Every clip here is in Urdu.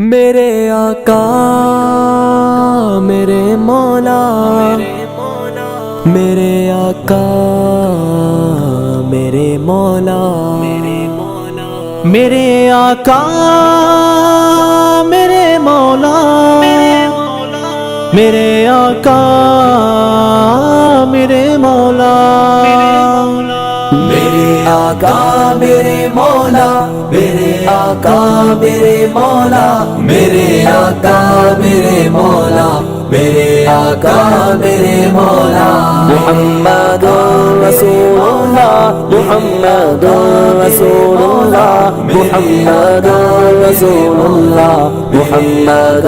میرے آقا میرے مولا، میرے آقا میرے مولا، میرے آقا میرے مولا، میرے آقا میرے مولا، میرے آقا میرے مولا، میرے آقا میرے مولا، میرے آقا میرے مولا، میرے آقا میرے مولا، محمد رسول اللہ، محمد رسول اللہ، محمد رسول اللہ، محمد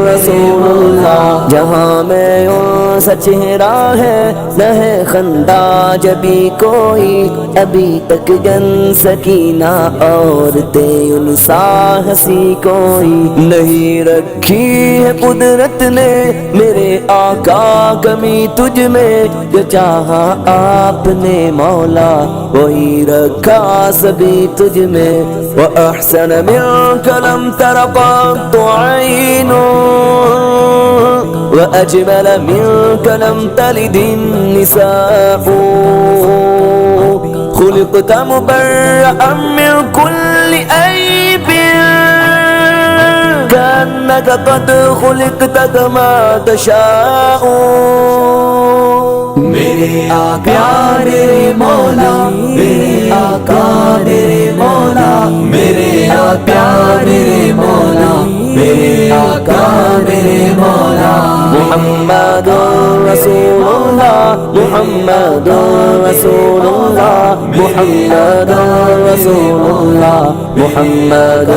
رسول اللہ۔ جہاں میں ان سا چہرہ ہے نہ ہے خندہ جبھی کوئی، ابھی تک جن سکینہ عورتیں ان سا ہنسی کوئی نہیں رکھی ہے قدرت نے میرے آقا کمی تجھ میں، جو چاہا آپ نے مولا وہی رکھا سبھی تجھ میں۔ وَأَحْسَنَ مِنْكَ لَمْ تَرَ قَطُّ عَيْنٌ وَأَجْمَلَ مِنْكَ لَمْ تَلِدِ النِّسَاءُ، خُلِقْتَ مُبَرَّأً مِنْ كُلِّ عَيْبٍ كأنك قد خلقت كما تشاء۔ میرے آقا میرے مولا، میرے آقا میرے مولا، میرے آقا میرے مولا، میرے آقا میرے مولا، محمد رسول اللہ، محمد رسول اللہ، محمد رسول اللہ، محمد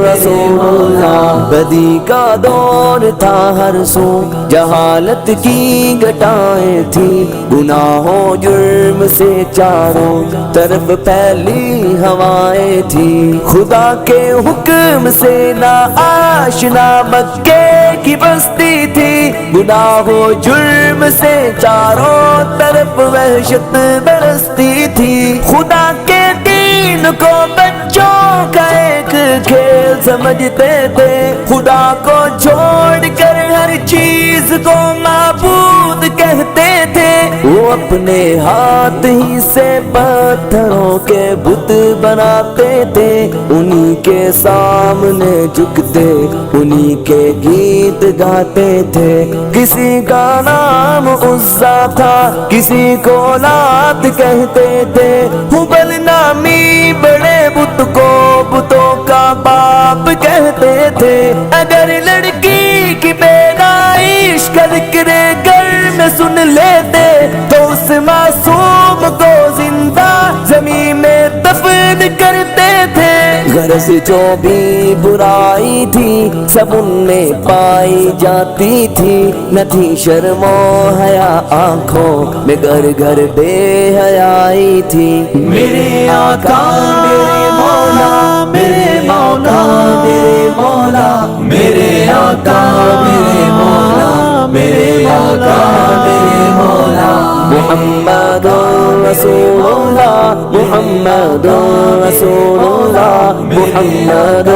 رسول اللہ۔ بدی کا دور تھا ہر سو، جہالت کی گٹائیں تھی، گناہوں جرم سے چاروں طرف پھیلی ہوائیں تھی، خدا کے حکم سے نا آشنا مکے کی بستی تھی، گناہوں جرم سے چاروں طرف وحشت برستی تھی، خدا کے دین کو بچوں کا ایک کھیل سمجھتے تھے، خدا کو چھوڑ کر ہر چیز کو معبود کہتے تھے، وہ اپنے ہاتھ ہی سے پتھروں کے بت بناتے تھے، انہی کے سامنے جھکتے انہی کے گیت گاتے تھے، کسی کا نام عزا تھا کسی کو لات کہتے تھے، ہبل نامی بڑے بت کو بتوں کا باپ کہتے تھے، اگر لڑکی کی پیدائش کا ذکر گھر میں سن لیتے تو اس معصوم کو زندہ زمین میں دفن کرتے تھے، غرض جو بھی برائی تھی سب ان میں پائی جاتی تھی، نہ تھی شرم و حیا آنکھوں میں گھر گھر بے حیائی تھی۔ میرے آقا میرے مولا، میرے مولا میرے مولا، میرے آقا میرے مولا، میرے آقا میرے مولا، محمد رسول اللہ، محمد رسول اللہ، محمد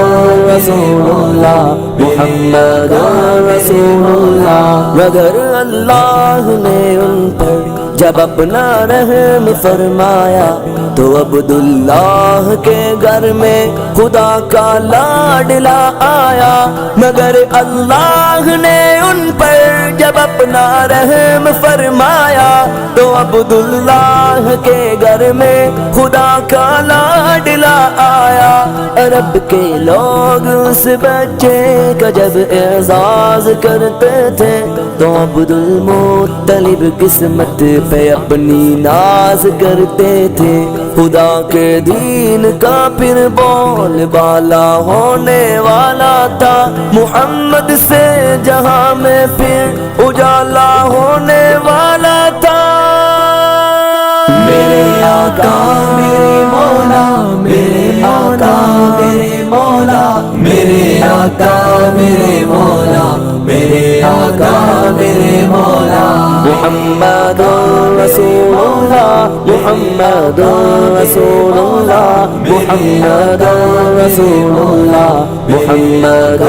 رسول اللہ، محمد رسول اللہ۔ مگر اللہ نے ان پر جب اپنا رحم فرمایا تو عبداللہ کے گھر میں خدا کا لاڈلا آیا، مگر اللہ نے ان پر جب اپنا رحم فرمایا تو عبداللہ کے گھر میں خدا کا لاڈلا آیا، عرب کے لوگ اس بچے کا جب اعزاز کرتے تھے تو عبدالمطلب قسمت پہ اپنی ناز کرتے تھے، خدا کے دین کا پھر بول بالا ہونے والا تھا، محمد سے جہاں میں پھر اجالا ہونے والا تھا۔ میرے آقا میرے مولا، میرے آقا میرے مولا، میرے آقا میرے مولا، میرے آقا میرے مولا، محمد رسول اللہ محمد رسول اللہ محمد رسول اللہ محمد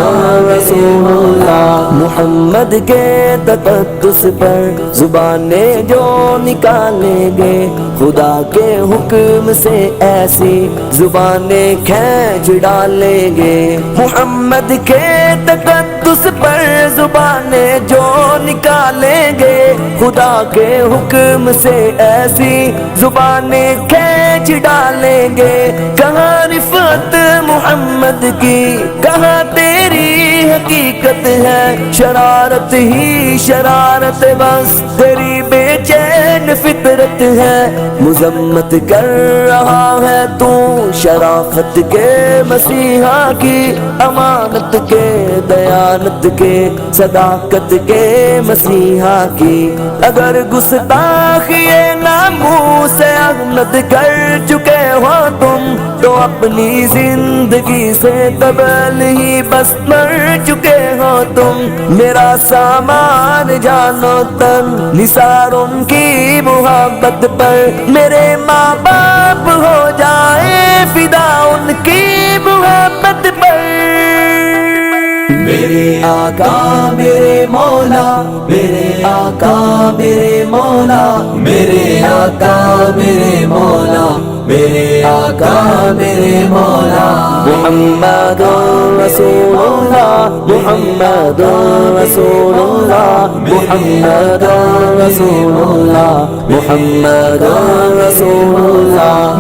رسول اللہ محمد کے تقدس پر زبانیں جو نکالیں گے خدا کے حکم سے ایسی زبانیں کھینچ ڈالیں گے محمد کے تقدس پر زبانیں جو نکالیں گے خدا کے حکم سے ایسی زبانیں کھینچ ڈالیں گے کہاں رفعت محمد کی کہاں تیری حقیقت ہے شرارت ہی شرارت بس تیری بے چین فطرت ہے مذمت کر رہا ہے تو شرافت کے مسیحا کی امانت کے دیانت کے صداقت کے مسیحا کی اگر گستاخی ناموس احمد کر چکے ہو تم تو اپنی زندگی سے قبل ہی بس مر چکے ہو تم میرا سامان جانو تن نثار ان کی محبت پر میرے ماں باپ ہو جائے فدا ان کی محبت پر میرے آقا میرے مولا میرے آقا میرے مولا میرے آقا میرے مولا میرے آقا میرے مولا محمد رسول اللہ محمد رسول اللہ محمد رسول اللہ محمد رسول اللہ